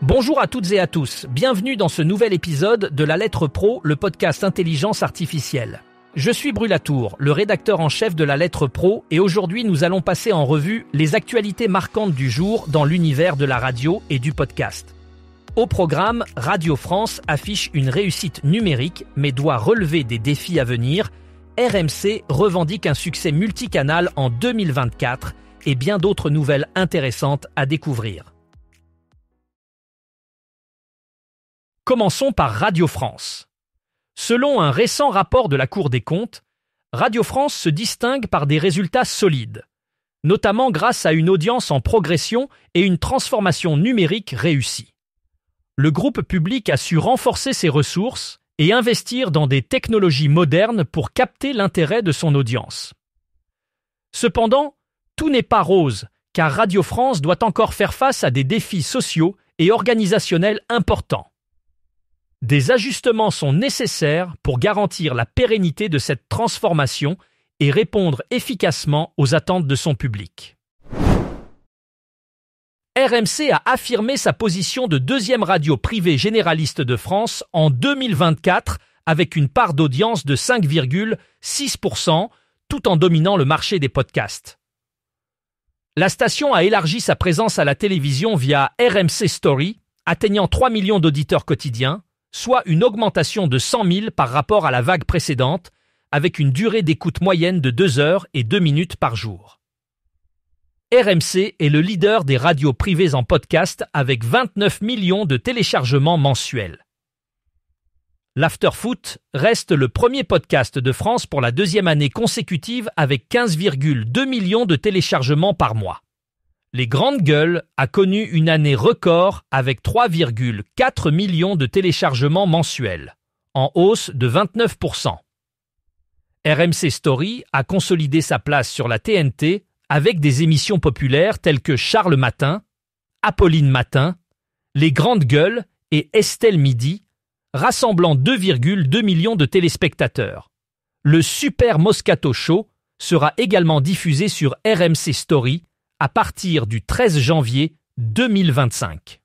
Bonjour à toutes et à tous, bienvenue dans ce nouvel épisode de La Lettre Pro, le podcast Intelligence Artificielle. Je suis Brulatour, le rédacteur en chef de La Lettre Pro, et aujourd'hui nous allons passer en revue les actualités marquantes du jour dans l'univers de la radio et du podcast. Au programme, Radio France affiche une réussite numérique mais doit relever des défis à venir. RMC revendique un succès multicanal en 2024 et bien d'autres nouvelles intéressantes à découvrir. Commençons par Radio France. Selon un récent rapport de la Cour des comptes, Radio France se distingue par des résultats solides, notamment grâce à une audience en progression et une transformation numérique réussie. Le groupe public a su renforcer ses ressources et investir dans des technologies modernes pour capter l'intérêt de son audience. Cependant, tout n'est pas rose, car Radio France doit encore faire face à des défis sociaux et organisationnels importants. Des ajustements sont nécessaires pour garantir la pérennité de cette transformation et répondre efficacement aux attentes de son public. RMC a affirmé sa position de deuxième radio privée généraliste de France en 2024 avec une part d'audience de 5,6%, tout en dominant le marché des podcasts. La station a élargi sa présence à la télévision via RMC Story, atteignant 3 millions d'auditeurs quotidiens, soit une augmentation de 100 000 par rapport à la vague précédente, avec une durée d'écoute moyenne de 2 heures et 2 minutes par jour. RMC est le leader des radios privées en podcast avec 29 millions de téléchargements mensuels. L'Afterfoot reste le premier podcast de France pour la deuxième année consécutive avec 15,2 millions de téléchargements par mois. Les Grandes Gueules a connu une année record avec 3,4 millions de téléchargements mensuels, en hausse de 29%. RMC Story a consolidé sa place sur la TNT avec des émissions populaires telles que Charles Matin, Apolline Matin, Les Grandes Gueules et Estelle Midi, rassemblant 2,2 millions de téléspectateurs. Le Super Moscato Show sera également diffusé sur RMC Story à partir du 13 janvier 2025.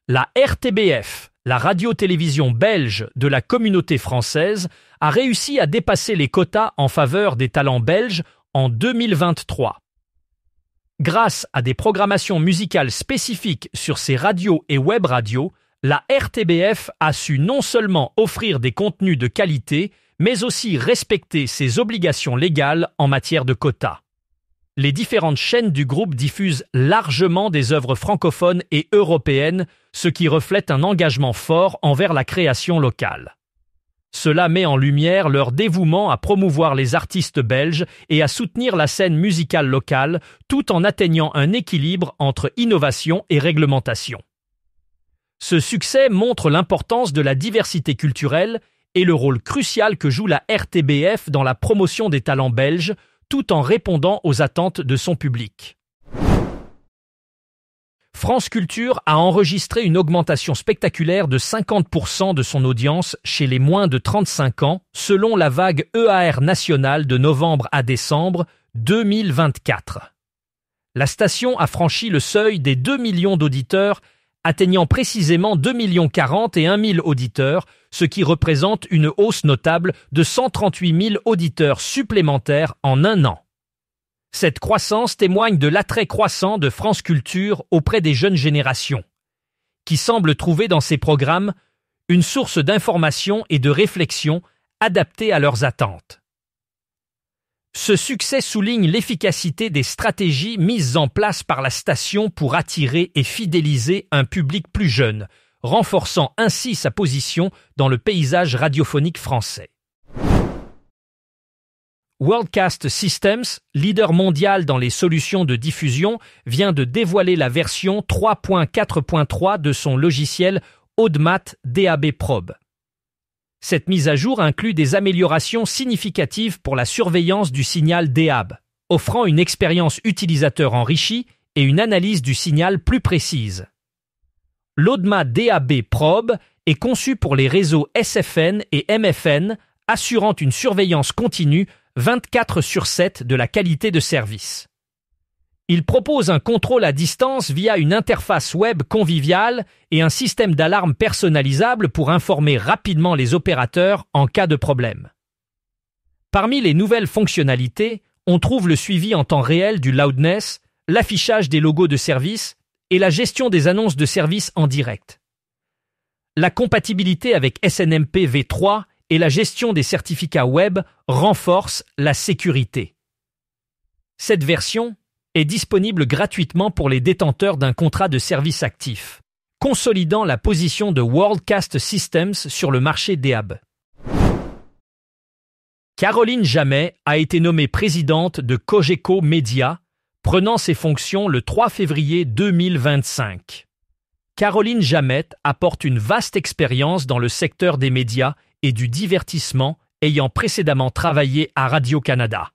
La RTBF, la radio-télévision belge de la communauté française, a réussi à dépasser les quotas en faveur des talents belges en 2023. Grâce à des programmations musicales spécifiques sur ses radios et web radios, la RTBF a su non seulement offrir des contenus de qualité, mais aussi respecter ses obligations légales en matière de quotas. Les différentes chaînes du groupe diffusent largement des œuvres francophones et européennes, ce qui reflète un engagement fort envers la création locale. Cela met en lumière leur dévouement à promouvoir les artistes belges et à soutenir la scène musicale locale, tout en atteignant un équilibre entre innovation et réglementation. Ce succès montre l'importance de la diversité culturelle et le rôle crucial que joue la RTBF dans la promotion des talents belges, tout en répondant aux attentes de son public. France Culture a enregistré une augmentation spectaculaire de 50% de son audience chez les moins de 35 ans, selon la vague EAR nationale de novembre à décembre 2024. La station a franchi le seuil des 2 millions d'auditeurs, atteignant précisément 2 041 000 auditeurs, ce qui représente une hausse notable de 138 000 auditeurs supplémentaires en un an. Cette croissance témoigne de l'attrait croissant de France Culture auprès des jeunes générations, qui semblent trouver dans ces programmes une source d'information et de réflexion adaptée à leurs attentes. Ce succès souligne l'efficacité des stratégies mises en place par la station pour attirer et fidéliser un public plus jeune, renforçant ainsi sa position dans le paysage radiophonique français. Worldcast Systems, leader mondial dans les solutions de diffusion, vient de dévoiler la version 3.4.3 de son logiciel Audemat DAB Probe. Cette mise à jour inclut des améliorations significatives pour la surveillance du signal DAB, offrant une expérience utilisateur enrichie et une analyse du signal plus précise. L'Audemat DAB Probe est conçu pour les réseaux SFN et MFN, assurant une surveillance continue 24/7 de la qualité de service. Il propose un contrôle à distance via une interface web conviviale et un système d'alarme personnalisable pour informer rapidement les opérateurs en cas de problème. Parmi les nouvelles fonctionnalités, on trouve le suivi en temps réel du loudness, l'affichage des logos de service et la gestion des annonces de service en direct. La compatibilité avec SNMP v3 et la gestion des certificats web renforcent la sécurité. Cette version est disponible gratuitement pour les détenteurs d'un contrat de service actif, consolidant la position de Worldcast Systems sur le marché DAB. Caroline Jammet a été nommée présidente de Cogeco Média, prenant ses fonctions le 3 février 2025. Caroline Jammet apporte une vaste expérience dans le secteur des médias et du divertissement, ayant précédemment travaillé à Radio-Canada.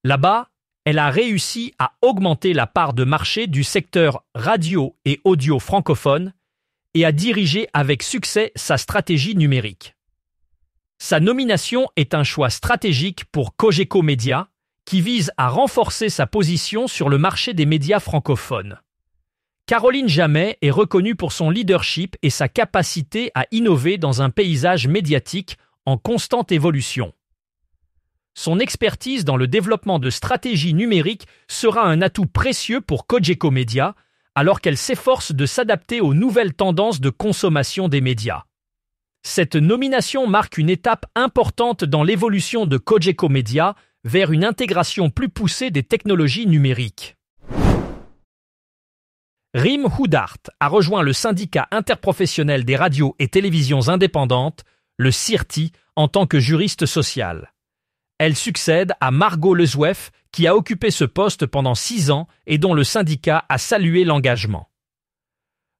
Là-bas, elle a réussi à augmenter la part de marché du secteur radio et audio francophone et à diriger avec succès sa stratégie numérique. Sa nomination est un choix stratégique pour Cogeco Média, qui vise à renforcer sa position sur le marché des médias francophones. Caroline Jammet est reconnue pour son leadership et sa capacité à innover dans un paysage médiatique en constante évolution. Son expertise dans le développement de stratégies numériques sera un atout précieux pour Cogeco Média, alors qu'elle s'efforce de s'adapter aux nouvelles tendances de consommation des médias. Cette nomination marque une étape importante dans l'évolution de Cogeco Média vers une intégration plus poussée des technologies numériques. Rim Houdart a rejoint le syndicat interprofessionnel des radios et télévisions indépendantes, le CIRTI, en tant que juriste social. Elle succède à Margot Lezouef, qui a occupé ce poste pendant 6 ans et dont le syndicat a salué l'engagement.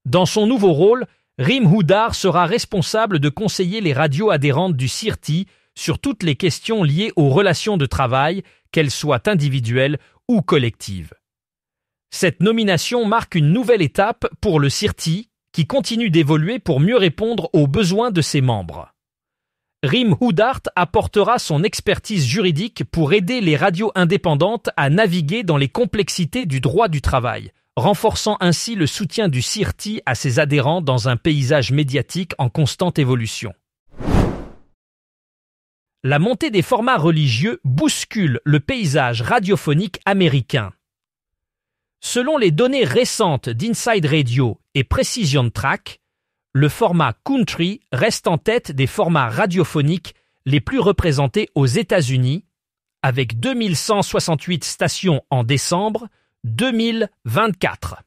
Dans son nouveau rôle, Rim Houdart sera responsable de conseiller les radios adhérentes du CIRTI sur toutes les questions liées aux relations de travail, qu'elles soient individuelles ou collectives. Cette nomination marque une nouvelle étape pour le CIRTI, qui continue d'évoluer pour mieux répondre aux besoins de ses membres. Rim Houdart apportera son expertise juridique pour aider les radios indépendantes à naviguer dans les complexités du droit du travail, renforçant ainsi le soutien du CIRTI à ses adhérents dans un paysage médiatique en constante évolution. La montée des formats religieux bouscule le paysage radiophonique américain. Selon les données récentes d'Inside Radio et Precision Track, le format country reste en tête des formats radiophoniques les plus représentés aux États-Unis, avec 2168 stations en décembre 2024.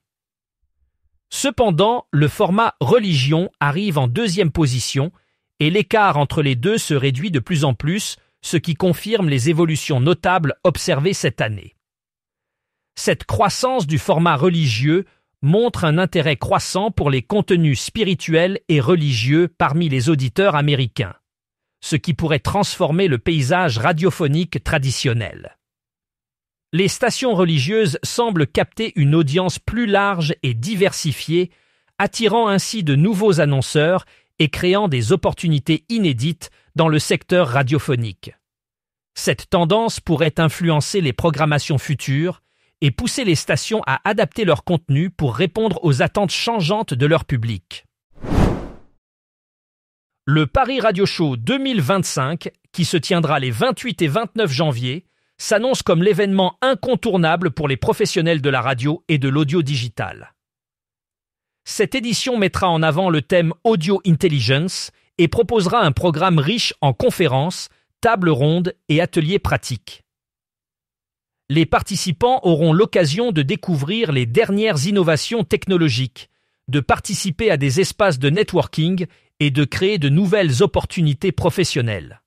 Cependant, le format religion arrive en 2e position et l'écart entre les deux se réduit de plus en plus, ce qui confirme les évolutions notables observées cette année. Cette croissance du format religieux montre un intérêt croissant pour les contenus spirituels et religieux parmi les auditeurs américains, ce qui pourrait transformer le paysage radiophonique traditionnel. Les stations religieuses semblent capter une audience plus large et diversifiée, attirant ainsi de nouveaux annonceurs et créant des opportunités inédites dans le secteur radiophonique. Cette tendance pourrait influencer les programmations futures et pousser les stations à adapter leur contenu pour répondre aux attentes changeantes de leur public. Le Paris Radio Show 2025, qui se tiendra les 28 et 29 janvier, s'annonce comme l'événement incontournable pour les professionnels de la radio et de l'audio digital. Cette édition mettra en avant le thème Audio Intelligence et proposera un programme riche en conférences, tables rondes et ateliers pratiques. Les participants auront l'occasion de découvrir les dernières innovations technologiques, de participer à des espaces de networking et de créer de nouvelles opportunités professionnelles.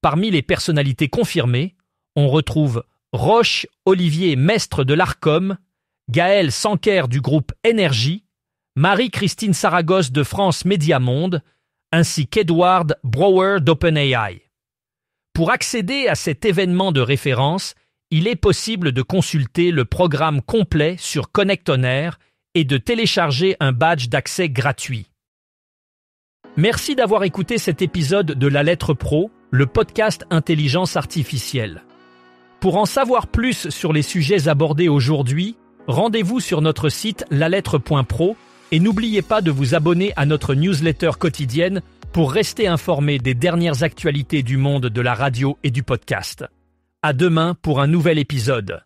Parmi les personnalités confirmées, on retrouve Roche Olivier Mestre de l'Arcom, Gaël Sanquer du groupe Énergie, Marie-Christine Saragosse de France Média Monde, ainsi qu'Edward Brower d'OpenAI. Pour accéder à cet événement de référence, il est possible de consulter le programme complet sur Connect On Air et de télécharger un badge d'accès gratuit. Merci d'avoir écouté cet épisode de La Lettre Pro, le podcast Intelligence Artificielle. Pour en savoir plus sur les sujets abordés aujourd'hui, rendez-vous sur notre site lalettre.pro et n'oubliez pas de vous abonner à notre newsletter quotidienne pour rester informé des dernières actualités du monde de la radio et du podcast. À demain pour un nouvel épisode.